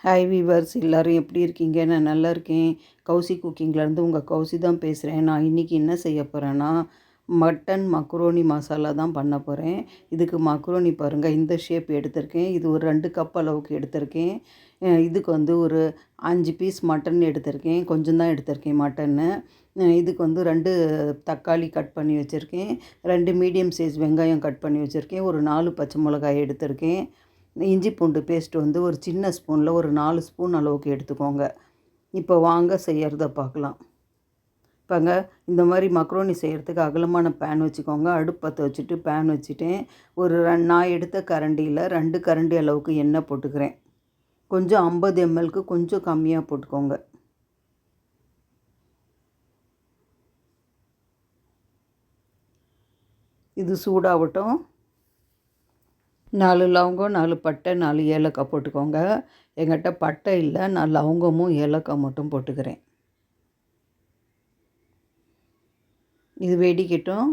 Hi viewers, எல்லோரும் எப்படி இருக்கீங்க? நான் நல்லா இருக்கேன். கௌசி குக்கிங்லேருந்து உங்கள் கௌசி தான் பேசுகிறேன். நான் இன்றைக்கி என்ன செய்ய போகிறேன்னா, மட்டன் மக்ரோனி மசாலா தான் பண்ண போகிறேன். இதுக்கு மக்ரோனி பாருங்கள், இந்த ஷேப் எடுத்திருக்கேன். இது ஒரு 2 கப் அளவுக்கு எடுத்திருக்கேன். இதுக்கு வந்து ஒரு 5 பீஸ் மட்டன் எடுத்திருக்கேன். கொஞ்சம் தான் எடுத்திருக்கேன் மட்டன்னு. இதுக்கு வந்து 2 தக்காளி கட் பண்ணி வச்சுருக்கேன். 2 மீடியம் சைஸ் வெங்காயம் கட் பண்ணி வச்சுருக்கேன். ஒரு 4 பச்சை மிளகாய் எடுத்திருக்கேன். இஞ்சி பூண்டு பேஸ்ட் வந்து ஒரு சின்ன ஸ்பூனில் ஒரு 4 ஸ்பூன் அளவுக்கு எடுத்துக்கோங்க. இப்போ வாங்க செய்கிறத பார்க்கலாம். இப்போங்க இந்த மாதிரி மக்ரோனி செய்கிறதுக்கு அகலமான பேன் வச்சுக்கோங்க. அடுப்பு பற்ற வச்சுட்டு பேன் வச்சுட்டேன். நான் எடுத்த கரண்டியில் 2 கரண்டி அளவுக்கு எண்ணெய் போட்டுக்கிறேன். கொஞ்சம் 50 mlக்கு கொஞ்சம் கம்மியாக போட்டுக்கோங்க. இது சூடாகட்டும். 4 லவங்கம், 4 பட்டை, 4 ஏலக்காய் போட்டுக்கோங்க. என்கிட்ட பட்டை இல்லை, நான் லவங்கமும் ஏலக்காய் மட்டும் போட்டுக்கிறேன். இது வெடிக்கட்டும்.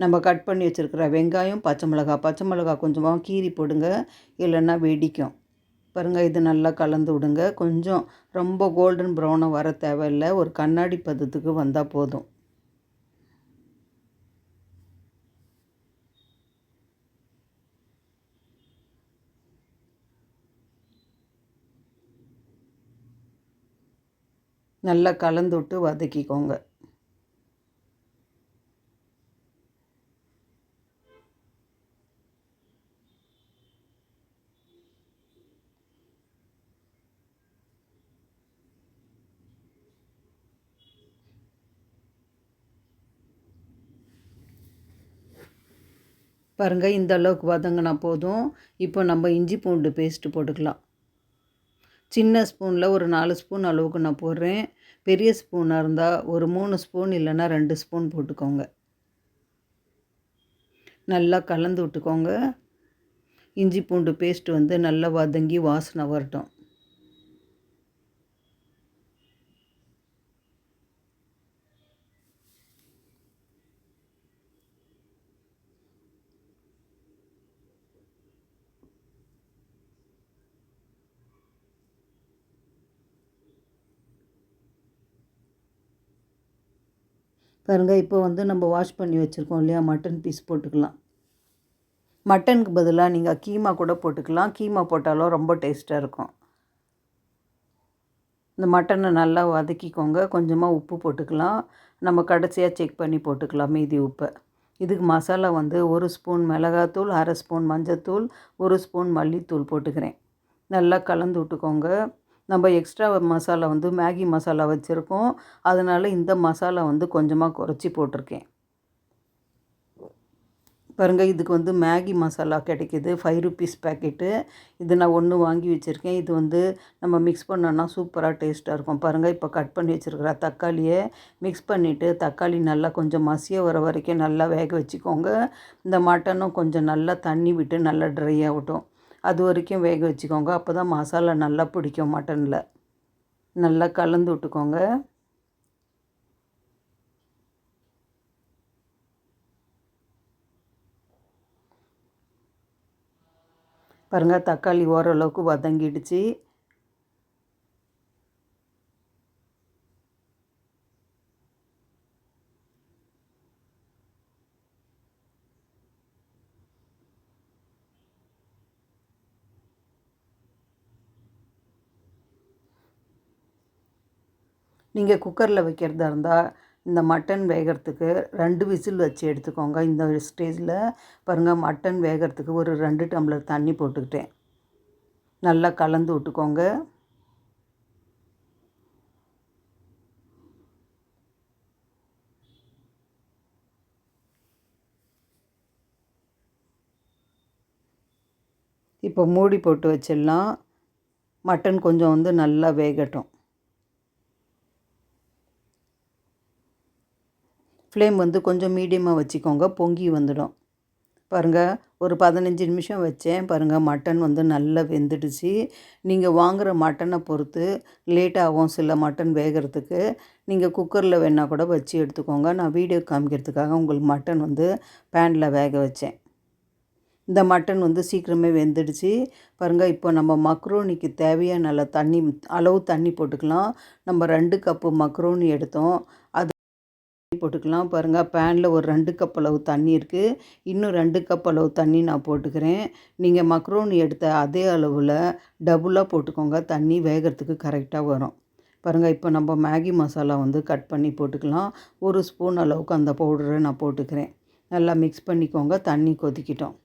நம்ம கட் பண்ணி வச்சுருக்கிற வெங்காயம், பச்சை மிளகாய் கொஞ்சமாக கீறி போடுங்க, இல்லைன்னா வெடிக்கும். பாருங்கள், இது நல்லா கலந்து விடுங்க. கொஞ்சம் ரொம்ப கோல்டன் ப்ரௌனாக வர தேவையில்லை, ஒரு கண்ணாடி பதத்துக்கு வந்தால் போதும். நல்லா கலந்து விட்டு வதக்கிக்கோங்க. பாருங்கள், இந்த அளவுக்கு வதங்கினா போதும். இப்போ நம்ம இஞ்சி பூண்டு பேஸ்ட்டு போட்டுக்கலாம். சின்ன ஸ்பூனில் ஒரு 4 ஸ்பூன் அளவுக்கு நான் போடுறேன். பெரிய ஸ்பூனாக இருந்தால் ஒரு 3 ஸ்பூன் இல்லைன்னா 2 ஸ்பூன் போட்டுக்கோங்க. நல்லா கலந்து விட்டுக்கோங்க. இஞ்சி பூண்டு பேஸ்ட்டு வந்து நல்லா வதங்கி வாசனை வரட்டும். பாருங்கள், இப்போ வந்து நம்ம வாஷ் பண்ணி வச்சுருக்கோம் இல்லையா, மட்டன் பீஸ் போட்டுக்கலாம். மட்டனுக்கு பதிலாக நீங்கள் கீமா கூட போட்டுக்கலாம். கீமா போட்டாலும் ரொம்ப டேஸ்ட்டாக இருக்கும். இந்த மட்டனை நல்லா வதக்கிக்கோங்க. கொஞ்சமாக உப்பு போட்டுக்கலாம். நம்ம கடைசியாக செக் பண்ணி போட்டுக்கலாம் மீதி உப்பை. இதுக்கு மசாலா வந்து 1 ஸ்பூன் மிளகாத்தூள், 1/2 ஸ்பூன் மஞ்சத்தூள், 1 ஸ்பூன் மல்லித்தூள் போட்டுக்கிறேன். நல்லா கலந்து விட்டுக்கோங்க. நம்ம எக்ஸ்ட்ரா மசாலா வந்து மேகி மசாலா வச்சுருக்கோம். அதனால் இந்த மசாலா வந்து கொஞ்சமாக குறைச்சி போட்டிருக்கேன். பாருங்கள், இதுக்கு வந்து மேகி மசாலா கிடைக்கிது, 5 ருபீஸ் பேக்கெட்டு. இது நான் 1 வாங்கி வச்சுருக்கேன். இது வந்து நம்ம மிக்ஸ் பண்ணோன்னா சூப்பராக டேஸ்ட்டாக இருக்கும். பாருங்கள், இப்போ கட் பண்ணி வச்சுருக்கிற தக்காளியை மிக்ஸ் பண்ணிவிட்டு, தக்காளி நல்லா கொஞ்சம் மசிய வர வரைக்கும் நல்லா வேக வச்சுக்கோங்க. இந்த மட்டனும் கொஞ்சம் நல்லா தண்ணி விட்டு நல்லா ட்ரை ஆகட்டும். அது வரைக்கும் வேக வச்சுக்கோங்க. அப்போ தான் மசாலா நல்லா பிடிக்கும் மட்டனில். நல்லா கலந்து விட்டுக்கோங்க. பாருங்கள், தக்காளி ஓரளவுக்கு வதங்கிடுச்சு. நீங்கள் குக்கரில் வைக்கிறதா இருந்தால் இந்த மட்டன் வேகிறதுக்கு 2 விசில் வச்சு எடுத்துக்கோங்க. இந்த ஸ்டேஜில் பாருங்கள், மட்டன் வேகிறதுக்கு ஒரு 2 டம்ளர் தண்ணி போட்டுக்கிட்டேன். நல்லா கலந்து விட்டுக்கோங்க. இப்போ மூடி போட்டு வச்சிடலாம். மட்டன் கொஞ்சம் வந்து நல்லா வேகட்டும். ஃப்ளேம் வந்து கொஞ்சம் மீடியமாக வச்சுக்கோங்க, பொங்கி வந்துடும். பாருங்கள், ஒரு 15 நிமிஷம் வச்சேன். பாருங்கள், மட்டன் வந்து நல்லா வெந்துடுச்சு. நீங்கள் வாங்குகிற மட்டனை பொறுத்து லேட் ஆகும் சில மட்டன் வேகிறதுக்கு. நீங்கள் குக்கரில் வேணால் கூட வச்சு எடுத்துக்கோங்க. நான் வீடியோ காமிக்கிறதுக்காக உங்களுக்கு மட்டன் வந்து பேனில் வேக வச்சேன். இந்த மட்டன் வந்து சீக்கிரமே வெந்துடுச்சு பாருங்கள். இப்போ நம்ம மக்ரோனிக்கு தேவையான அளவு தண்ணி போட்டுக்கலாம். நம்ம 2 கப்பு மக்ரோனி எடுத்தோம், அது போட்டுக்கலாம். பாருங்கள், பேனில் ஒரு 2 கப் அளவு தண்ணி இருக்குது. இன்னும் 2 கப் அளவு தண்ணி நான் போட்டுக்கிறேன். நீங்கள் மக்ரோனி எடுத்த அதே அளவில் டபுளாக போட்டுக்கோங்க, தண்ணி வேகிறதுக்கு கரெக்டாக வரும். பாருங்கள், இப்போ நம்ம மேகி மசாலா வந்து கட் பண்ணி போட்டுக்கலாம். 1 ஸ்பூன் அளவுக்கு அந்த பவுடரை நான் போட்டுக்கிறேன். நல்லா மிக்ஸ் பண்ணிக்கோங்க. தண்ணி கொதிக்கிட்டோம்.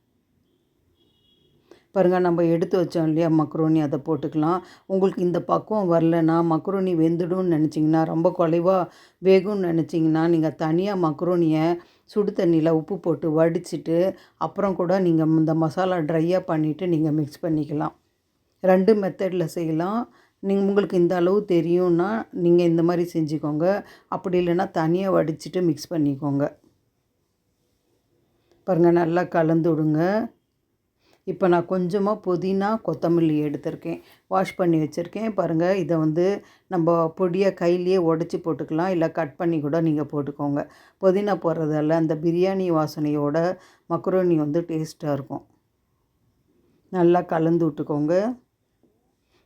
பாருங்கள், நம்ம எடுத்து வச்சோம் இல்லையா மக்ரோனி, அதை போட்டுக்கலாம். உங்களுக்கு இந்த பக்குவம் வரலன்னா, மக்ரோனி வெந்துடும்னு நினச்சிங்கன்னா, ரொம்ப குலைவாக வேகும்னு நினச்சிங்கன்னா, நீங்கள் தனியாக மக்ரோனியை சுடு தண்ணியில் உப்பு போட்டு வடிச்சிட்டு அப்புறம் கூட நீங்கள் இந்த மசாலா ட்ரையாக பண்ணிவிட்டு நீங்கள் மிக்ஸ் பண்ணிக்கலாம். 2 மெத்தடில் செய்யலாம். உங்களுக்கு இந்த அளவு தெரியும்னா நீங்கள் இந்த மாதிரி செஞ்சுக்கோங்க. அப்படி இல்லைன்னா தனியாக வடிச்சிட்டு மிக்ஸ் பண்ணிக்கோங்க. பாருங்கள், நல்லா கலந்து விடுங்க. இப்போ நான் கொஞ்சமாக புதினா, கொத்தமல்லி எடுத்திருக்கேன், வாஷ் பண்ணி வச்சுருக்கேன். பாருங்கள், இதை வந்து நம்ம பொடியாக கையிலேயே உடச்சி போட்டுக்கலாம், இல்லை கட் பண்ணி கூட நீங்கள் போட்டுக்கோங்க. புதினா போடுறதால அந்த பிரியாணி வாசனையோட மக்ரோனி வந்து டேஸ்ட்டாக இருக்கும். நல்லா கலந்து விட்டுக்கோங்க.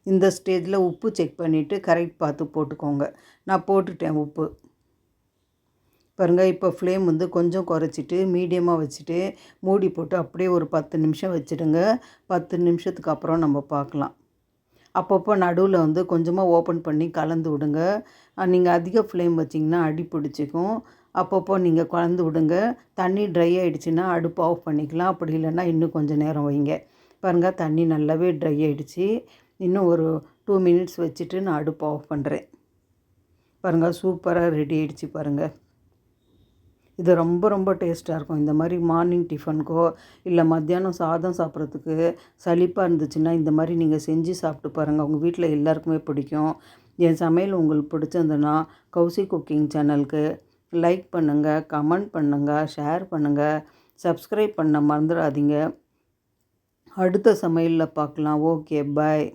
இந்த ஸ்டேஜில் உப்பு செக் பண்ணிவிட்டு கரெக்ட் பார்த்து போட்டுக்கோங்க. நான் போட்டுட்டேன் உப்பு. பாருங்கள், இப்போ ஃப்ளேம் வந்து கொஞ்சம் குறைச்சிட்டு மீடியமாக வச்சுட்டு மூடி போட்டு அப்படியே ஒரு 10 நிமிஷம் வச்சுடுங்க. 10 நிமிஷத்துக்கு அப்புறம் நம்ம பார்க்கலாம். அப்பப்போ நடுவில் வந்து கொஞ்சமாக ஓப்பன் பண்ணி கலந்து விடுங்க. நீங்கள் அதிக ஃப்ளேம் வச்சிங்கன்னா அடி பிடிச்சிக்கும். அப்பப்போ நீங்கள் கலந்து விடுங்க. தண்ணி ட்ரை ஆகிடுச்சின்னா அடுப்பு ஆஃப் பண்ணிக்கலாம். அப்படி இல்லைன்னா இன்னும் கொஞ்சம் நேரம் வைங்க. பாருங்கள், தண்ணி நல்லாவே ட்ரை ஆகிடுச்சி. இன்னும் ஒரு 2 மினிட்ஸ் வச்சுட்டு நான் அடுப்பு ஆஃப் பண்ணுறேன். பாருங்கள், சூப்பராக ரெடி ஆகிடுச்சி. பாருங்கள், இது ரொம்ப ரொம்ப டேஸ்ட்டாக இருக்கும். இந்த மாதிரி மார்னிங் டிஃபனுக்கோ இல்லை மத்தியானம் சாதம் சாப்பிட்றதுக்கு சலிப்பாக இருந்துச்சுன்னா இந்த மாதிரி நீங்கள் செஞ்சு சாப்பிட்டு பாருங்கள். உங்கள் வீட்டில் எல்லாருக்குமே பிடிக்கும். என் சமையல் உங்களுக்கு பிடிச்சிருந்ததுன்னா கௌசி குக்கிங் சேனலுக்கு லைக் பண்ணுங்கள், கமெண்ட் பண்ணுங்கள், ஷேர் பண்ணுங்கள், சப்ஸ்கிரைப் பண்ண மறந்துடாதீங்க. அடுத்த சமையலில் பார்க்கலாம். ஓகே, பாய்.